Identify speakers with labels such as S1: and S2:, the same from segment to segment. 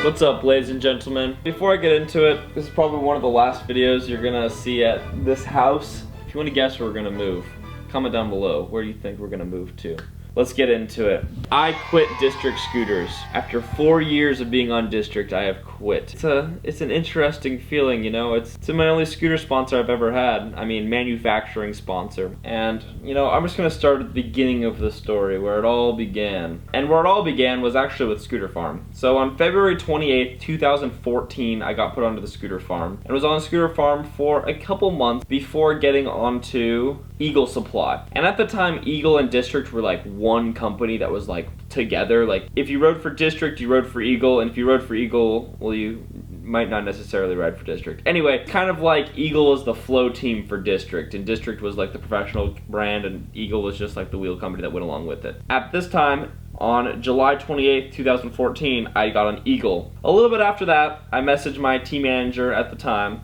S1: What's up, ladies and gentlemen? Before I get into it, this is probably one of the last videos you're gonna see at this house. If you want to guess where we're gonna move, comment down below. Where do you think we're gonna move to? Let's get into it. I quit District Scooters. After 4 years of being on District, I have quit. It's an interesting feeling, you know. It's my only scooter sponsor I've ever had. I mean, manufacturing sponsor. And, you know, I'm just gonna start at the beginning of the story, where it all began. And where it all began was actually with Scooter Farm. So on February 28th, 2014, I got put onto the Scooter Farm. And was on Scooter Farm for a couple months before getting onto Eagle Supply. And at the time, Eagle and District were like one company that was like together. Like if you rode for District, you rode for Eagle, and if you rode for Eagle, well, you might not necessarily ride for District. Anyway, kind of like Eagle was the flow team for District, and District was like the professional brand, and Eagle was just like the wheel company that went along with it. At this time, on July 28th, 2014, I got on Eagle. A little bit after that, I messaged my team manager at the time,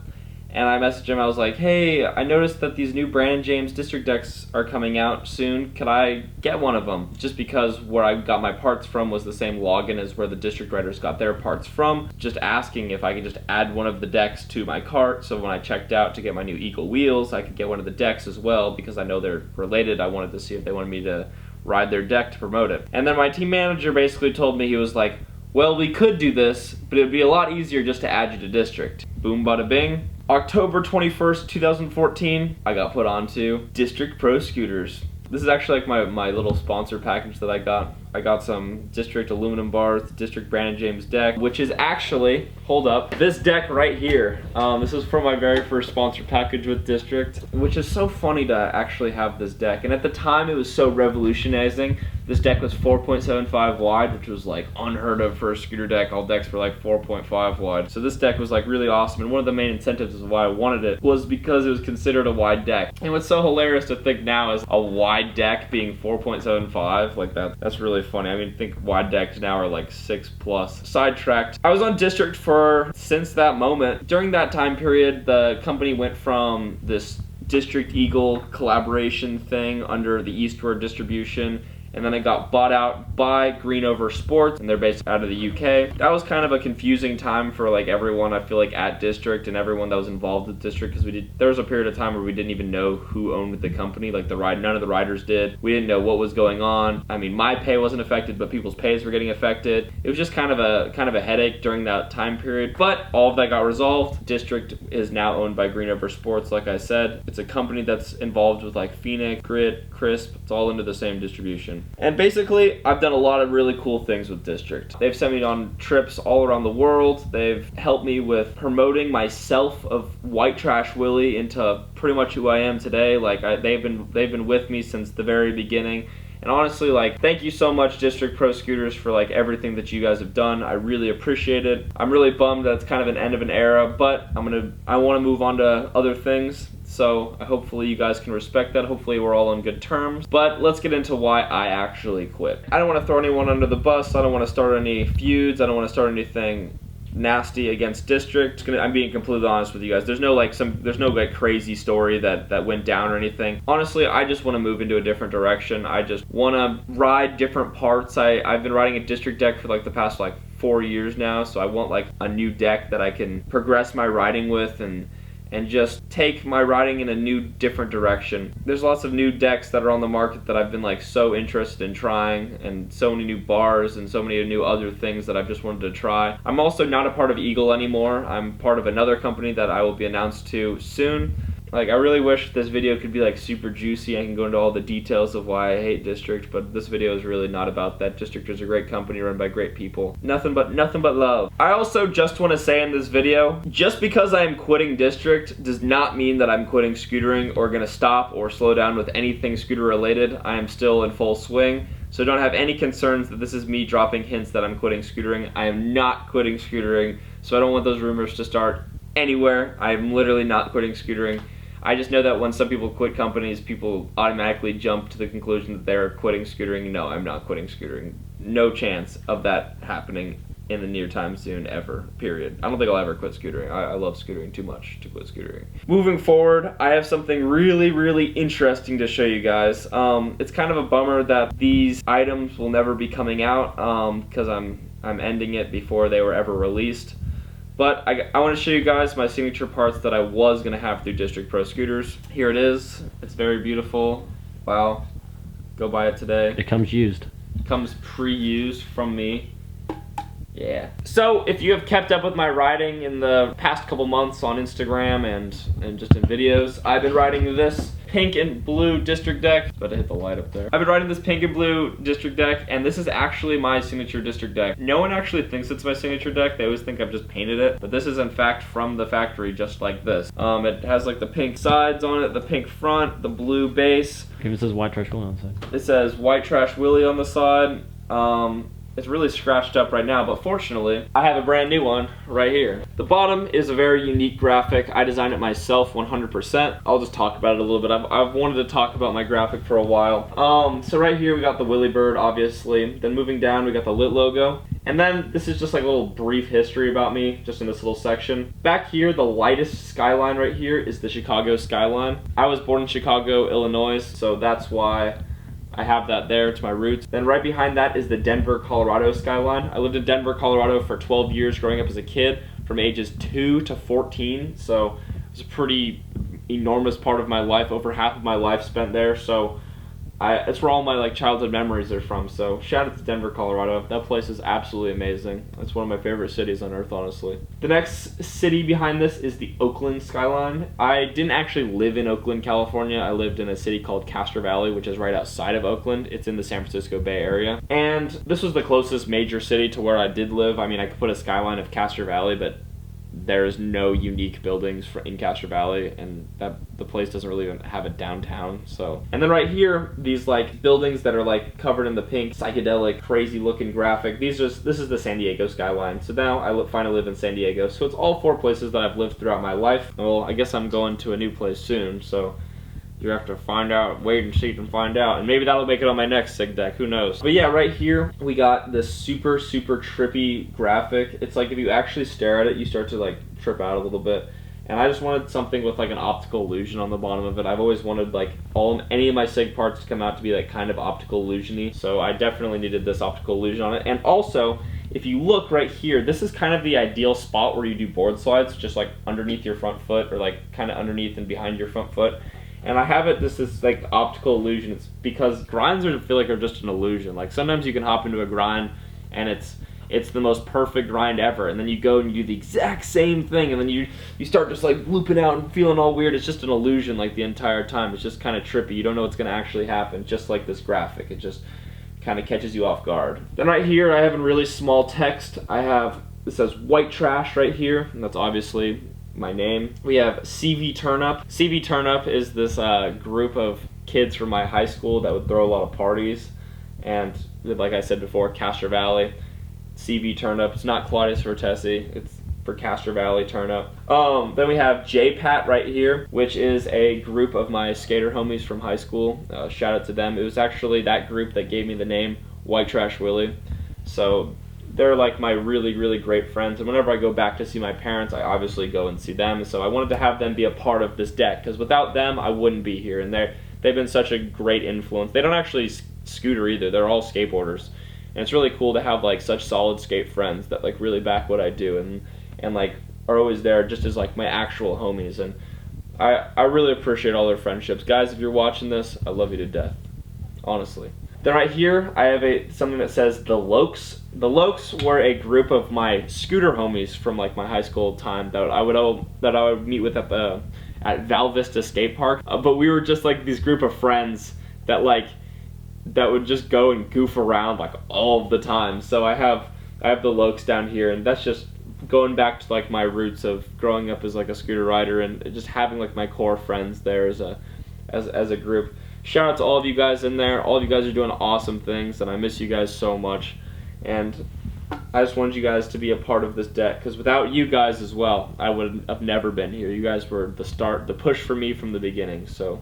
S1: and I messaged him. I was like, hey, I noticed that these new Brandon James District decks are coming out soon. Could I get one of them? Just because where I got my parts from was the same login as where the District riders got their parts from. Just asking if I could just add one of the decks to my cart, so when I checked out to get my new Eagle wheels, I could get one of the decks as well, because I know they're related. I wanted to see if they wanted me to ride their deck to promote it. And then my team manager basically told me, he was like, well, we could do this, but it would be a lot easier just to add you to District. Boom, bada bing. October 21st, 2014, I got put onto District Pro Scooters. This is actually like my little sponsor package that I got. I got some District aluminum bars, District Brandon James deck, which is actually, hold up, this deck right here. This is from my very first sponsor package with District, which is so funny to actually have this deck. And at the time, it was so revolutionizing. This deck was 4.75 wide, which was like unheard of for a scooter deck. All decks were like 4.5 wide. So this deck was like really awesome, and one of the main incentives of why I wanted it was because it was considered a wide deck. And what's so hilarious to think now is a wide deck being 4.75, like that's really funny. I mean, I think wide decks now are like 6+. Sidetracked. I was on District since that moment. During that time period, the company went from this District Eagle collaboration thing under the Eastward distribution, and then it got bought out by Greenover Sports, and they're based out of the UK. That was kind of a confusing time for like everyone, I feel like, at District and everyone that was involved with District, because there was a period of time where we didn't even know who owned the company. Like none of the riders did. We didn't know what was going on. I mean, my pay wasn't affected, but people's pays were getting affected. It was just kind of a headache during that time period. But all of that got resolved. District is now owned by Greenover Sports, like I said. It's a company that's involved with like Phoenix, Grit, Crisp. It's all under the same distribution. And basically, I've done a lot of really cool things with District. They've sent me on trips all around the world. They've helped me with promoting myself of white trash Willy into pretty much who I am today. Like they've been with me since the very beginning. And honestly, like, thank you so much, District Pro Scooters, for like everything that you guys have done. I really appreciate it. I'm really bummed that it's kind of an end of an era, but I want to move on to other things. So hopefully you guys can respect that. Hopefully we're all on good terms. But let's get into why I actually quit. I don't want to throw anyone under the bus. I don't want to start any feuds. I don't want to start anything nasty against District. I'm being completely honest with you guys. There's no like crazy story that went down or anything. Honestly, I just want to move into a different direction. I just want to ride different parts. I've been riding a District deck for like the past like 4 years now, so I want like a new deck that I can progress my riding with and just take my riding in a new, different direction. There's lots of new decks that are on the market that I've been like so interested in trying, and so many new bars and so many new other things that I've just wanted to try. I'm also not a part of Eagle anymore. I'm part of another company that I will be announced to soon. Like, I really wish this video could be like super juicy. I can go into all the details of why I hate District, but this video is really not about that. District is a great company run by great people. Nothing but love. I also just want to say in this video, just because I am quitting District does not mean that I'm quitting scootering or gonna stop or slow down with anything scooter related. I am still in full swing. So don't have any concerns that this is me dropping hints that I'm quitting scootering. I am not quitting scootering, so I don't want those rumors to start anywhere. I am literally not quitting scootering. I just know that when some people quit companies, people automatically jump to the conclusion that they're quitting scootering. No, I'm not quitting scootering. No chance of that happening in the near time soon, ever, period. I don't think I'll ever quit scootering. I love scootering too much to quit scootering. Moving forward, I have something really, really interesting to show you guys. It's kind of a bummer that these items will never be coming out because I'm ending it before they were ever released. But I want to show you guys my signature parts that I was going to have through District Pro Scooters. Here it is. It's very beautiful. Wow. Go buy it today.
S2: It comes used.
S1: It comes pre-used from me. Yeah. So if you have kept up with my riding in the past couple months on Instagram and just in videos, I've been riding this pink and blue district deck. About to hit the light up there. I've been riding this pink and blue district deck, and this is actually my signature district deck. No one actually thinks it's my signature deck. They always think I've just painted it, but this is in fact from the factory, just like this. It has like the pink sides on it, the pink front, the blue base.
S2: Even says white trash Willy on the side.
S1: It says white trash Willy on the side. It's really scratched up right now, but fortunately, I have a brand new one right here. The bottom is a very unique graphic. I designed it myself 100%. I'll just talk about it a little bit. I've wanted to talk about my graphic for a while. So right here we got the Willy bird, obviously. Then moving down, we got the lit logo. And then this is just like a little brief history about me, just in this little section. Back here, the lightest skyline right here is the Chicago Skyline. I was born in Chicago, Illinois, so that's why I have that there. It's my roots. Then right behind that is the Denver, Colorado skyline. I lived in Denver, Colorado for 12 years growing up as a kid, from ages 2 to 14. So it's a pretty enormous part of my life, over half of my life spent there. So it's where all my childhood memories are from. So shout out to Denver, Colorado. That place is absolutely amazing. It's one of my favorite cities on earth, honestly. The next city behind this is the Oakland Skyline. I didn't actually live in Oakland, California. I lived in a city called Castro Valley, which is right outside of Oakland. It's in the San Francisco Bay Area. And this was the closest major city to where I did live. I mean, I could put a skyline of Castro Valley, but there's no unique buildings in Castro Valley, and the place doesn't really even have a downtown. So, and then right here, these buildings that are covered in the pink, psychedelic, crazy looking graphic. This is the San Diego skyline. So now I finally live in San Diego. So it's all 4 places that I've lived throughout my life. Well, I guess I'm going to a new place soon, so you have to find out, wait and see and find out. And maybe that'll make it on my next SIG deck, who knows. But yeah, right here, we got this super, super trippy graphic. It's like if you actually stare at it, you start to trip out a little bit. And I just wanted something with an optical illusion on the bottom of it. I've always wanted any of my SIG parts to come out to be kind of optical illusion-y. So I definitely needed this optical illusion on it. And also, if you look right here, this is kind of the ideal spot where you do board slides, just underneath your front foot, or kind of underneath and behind your front foot. And I have it, this optical illusion. It's because grinds I feel are just an illusion. Sometimes you can hop into a grind and it's the most perfect grind ever, and then you go and you do the exact same thing, and then you start just looping out and feeling all weird. It's just an illusion the entire time. It's just kind of trippy. You don't know what's going to actually happen, just like this graphic. It just kind of catches you off guard. Then right here I have in really small text, it says white trash right here, and that's obviously my name. We have CV Turnup. CV Turnup is this group of kids from my high school that would throw a lot of parties, and like I said before, Castro Valley. CV Turnup. It's not Claudius Vertesi. It's for Castro Valley Turnup. Then we have J-Pat right here, which is a group of my skater homies from high school. Shout out to them. It was actually that group that gave me the name White Trash Willy. So they're my really, really great friends, and whenever I go back to see my parents, I obviously go and see them. So I wanted to have them be a part of this deck, because without them, I wouldn't be here, and they've been such a great influence. They don't actually scooter either. They're all skateboarders, and it's really cool to have such solid skate friends that really back what I do, and are always there just as my actual homies. And I really appreciate all their friendships. Guys, if you're watching this, I love you to death, honestly. Then right here, I have something that says the Lokes. The Lokes were a group of my scooter homies from my high school time that I would meet with at Val Vista Skate Park. But we were just these group of friends that would just go and goof around all the time. So I have the Lokes down here, and that's just going back to my roots of growing up as a scooter rider, and just having my core friends there as a group. Shout out to all of you guys in there. All of you guys are doing awesome things, and I miss you guys so much. And I just wanted you guys to be a part of this deck, because without you guys as well, I would have never been here. You guys were the push for me from the beginning. So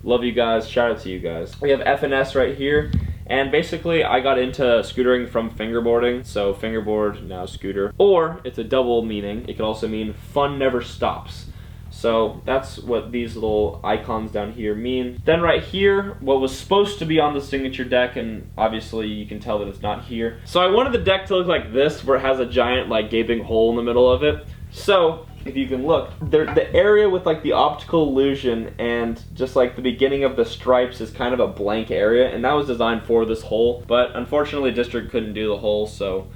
S1: love you guys. Shout out to you guys. We have FNS right here, And basically, I got into scootering from fingerboarding, so fingerboard, now scooter. Or, it's a double meaning, it could also mean fun never stops. So that's what these little icons down here mean. Then right here, what was supposed to be on the signature deck, and obviously you can tell that it's not here. So I wanted the deck to look like this, where it has a giant like gaping hole in the middle of it. So if you can look, the area with like the optical illusion and just like the beginning of the stripes is kind of a blank area, and that was designed for this hole, but unfortunately District couldn't do the hole, so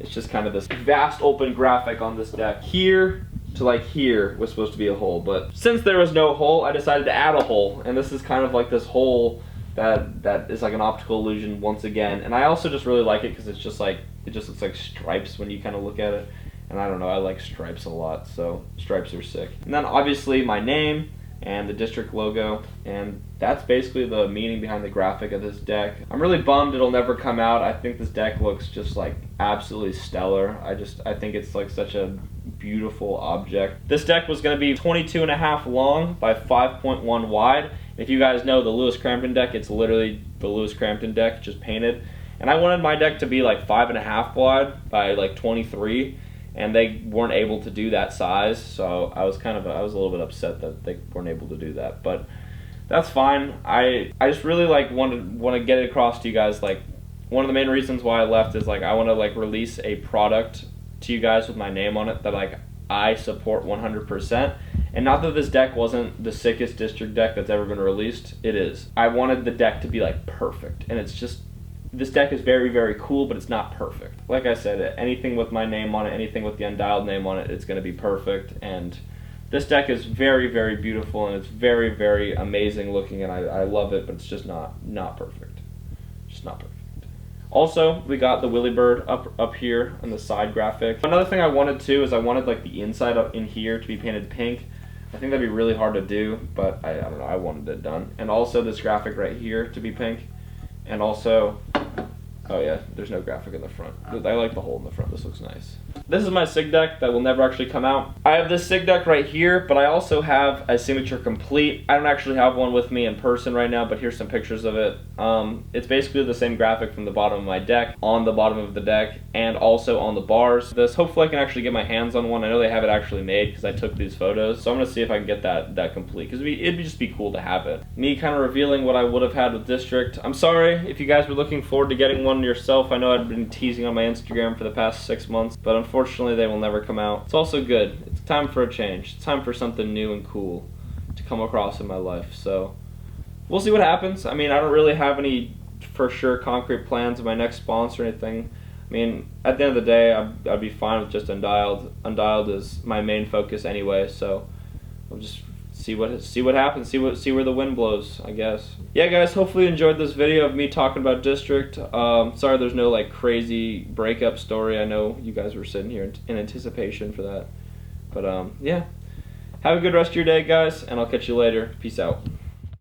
S1: it's just kind of this vast open graphic on this deck. Here to like here was supposed to be a hole, but since there was no hole, I decided to add a hole, and this is kind of like this hole that is like an optical illusion once again. And I also just really like it because it's just like, it just looks like stripes when you kind of look at it. And I don't know, I like stripes a lot, so stripes are sick. And then obviously my name and the District logo, and that's basically the meaning behind the graphic of this deck. I'm really bummed it'll never come out. I think this deck looks just like absolutely stellar. I think it's like such a beautiful object. This deck was going to be 22.5 long by 5.1 wide. If you guys know the Lewis Crampton deck, it's literally the Lewis Crampton deck just painted. And I wanted my deck to be like 5.5 wide by like 23. And they weren't able to do that size, so I was a little bit upset that they weren't able to do that, but that's fine. I just really like want to get it across to you guys. Like, one of the main reasons why I left is like I want to like release a product to you guys with my name on it that like I support 100%. And not that this deck wasn't the sickest District deck that's ever been released, it is. I wanted the deck to be like perfect, and it's just, this deck is very, very cool, but it's not perfect. Like I said, anything with my name on it, anything with the Undialed name on it, it's going to be perfect. And this deck is very, very beautiful, and it's very, very amazing looking, and I love it, but it's just not perfect. Just not perfect. Also, we got the Willy bird up here on the side graphic. Another thing I wanted too is I wanted like the inside up in here to be painted pink. I think that'd be really hard to do, but I don't know, I wanted it done. And also this graphic right here to be pink. And also, oh yeah, there's no graphic in the front. I like the hole in the front, this looks nice. This is my SIG deck that will never actually come out. I have this SIG deck right here, but I also have a signature complete. I don't actually have one with me in person right now, but here's some pictures of it. It's basically the same graphic from the bottom of my deck, on the bottom of the deck, and also on the bars. Hopefully I can actually get my hands on one. I know they have it actually made because I took these photos, so I'm gonna see if I can get that complete, because it'd just be cool to have it. Me kind of revealing what I would have had with District. I'm sorry if you guys were looking forward to getting one yourself. I know I've been teasing on my Instagram for the past 6 months, but unfortunately they will never come out. It's also good. It's time for a change. It's time for something new and cool to come across in my life. So we'll see what happens. I mean, I don't really have any for sure concrete plans of my next sponsor or anything. I mean, at the end of the day, I'd be fine with just Undialed. Undialed is my main focus anyway, so we'll just see what happens, see where the wind blows, I guess. Yeah guys, hopefully you enjoyed this video of me talking about District. Sorry there's no like crazy breakup story. I know you guys were sitting here in anticipation for that. But yeah. Have a good rest of your day guys, and I'll catch you later. Peace out.